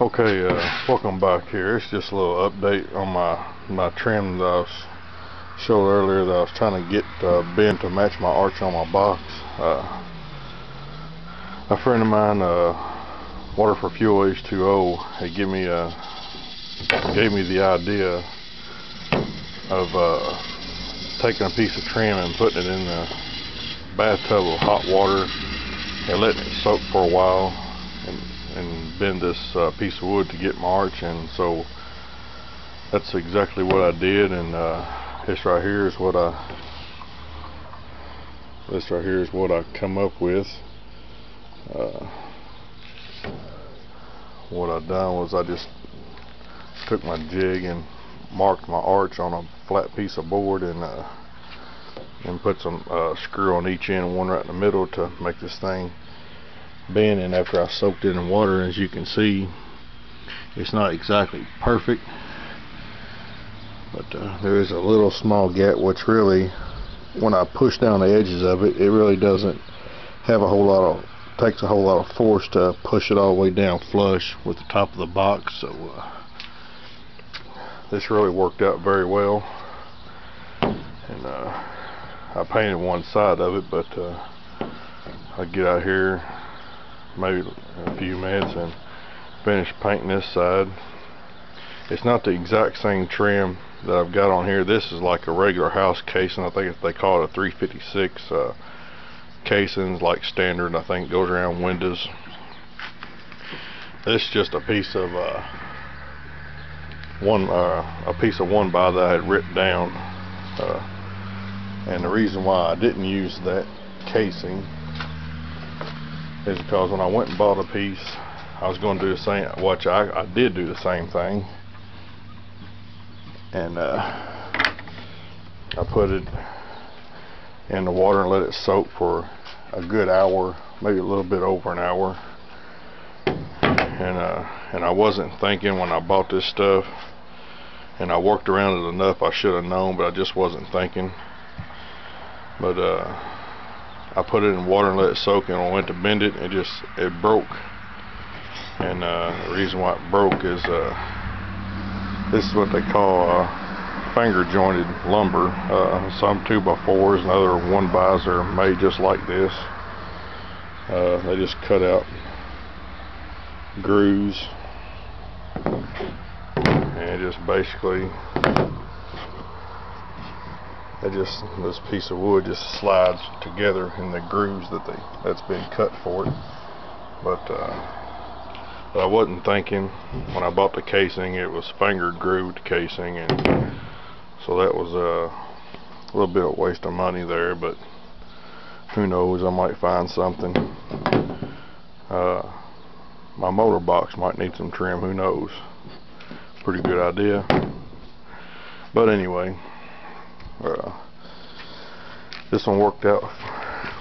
Okay, welcome back here. It's just a little update on my trim that I was showed earlier that I was trying to get bend to match my arch on my box. A friend of mine, Water for Fuel H2O, had gave me the idea of taking a piece of trim and putting it in the bathtub with hot water and letting it soak for a while and bend this piece of wood to get my arch. And so that's exactly what I did, and this right here is what I come up with. What I done was I just took my jig and marked my arch on a flat piece of board and put some screw on each end, one right in the middle, to make this thing bend. And after I soaked it in water, as you can see, it's not exactly perfect, but there is a little small gap, which really, when I push down the edges of it, it really doesn't have a whole lot of, takes a whole lot of force to push it all the way down flush with the top of the box. So this really worked out very well, and I painted one side of it, but I'll get out here maybe in a few minutes and finish painting this side. It's not the exact same trim that I've got on here. This is like a regular house casing. I think they call it a 356 casings, like standard, I think, goes around windows. This is just a piece of one by that I had written down, and the reason why I didn't use that casing is because when I went and bought a piece, I was going to do the same. I did do the same thing, and I put it in the water and let it soak for a good hour, maybe a little bit over an hour. And I wasn't thinking when I bought this stuff, and I worked around it enough. I should have known, but I just wasn't thinking. But I put it in water and let it soak, and when I went to bend it, it broke. And the reason why it broke is this is what they call finger jointed lumber. Some 2x4s and other 1x's are made just like this. They just cut out grooves, and just basically this piece of wood just slides together in the grooves that's been cut for it. But I wasn't thinking when I bought the casing. It was finger grooved casing, and so that was a little bit of waste of money there. But who knows, I might find something. My motor box might need some trim, who knows. Pretty good idea. But anyway, this one worked out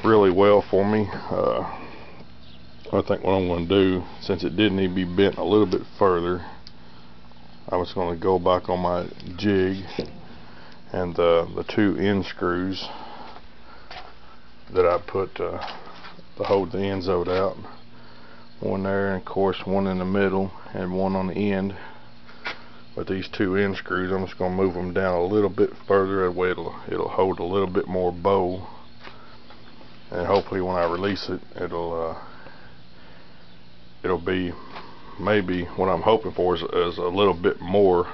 really well for me. I think what I'm going to do, since it did need to be bent a little bit further, I was going to go back on my jig, and the two end screws that I put to hold the ends of it out, one there, and of course one in the middle and one on the end. But these two end screws, I'm just going to move them down a little bit further. That way it'll hold a little bit more bow, and hopefully when I release it, it'll be, maybe what I'm hoping for is a little bit more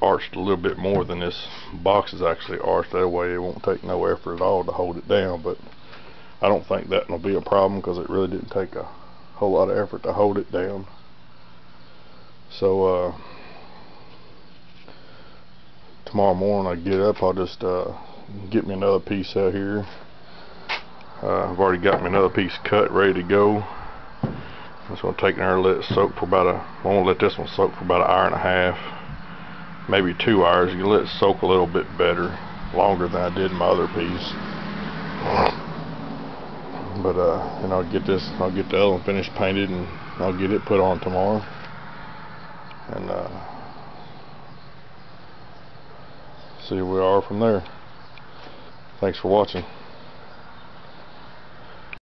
arched, a little bit more than this box is actually arched. That way it won't take no effort at all to hold it down. But I don't think that will be a problem, because it really didn't take a whole lot of effort to hold it down. So tomorrow morning I get up, I'll just get me another piece out here. I've already got me another piece cut, ready to go. I'm just going to take it there and let it soak for about I want to let this one soak for about an hour and a half, maybe 2 hours. You can let it soak a little bit better, longer than I did my other piece. But and I'll get the other one finished painted, and I'll get it put on tomorrow. And see where we are from there. Thanks for watching.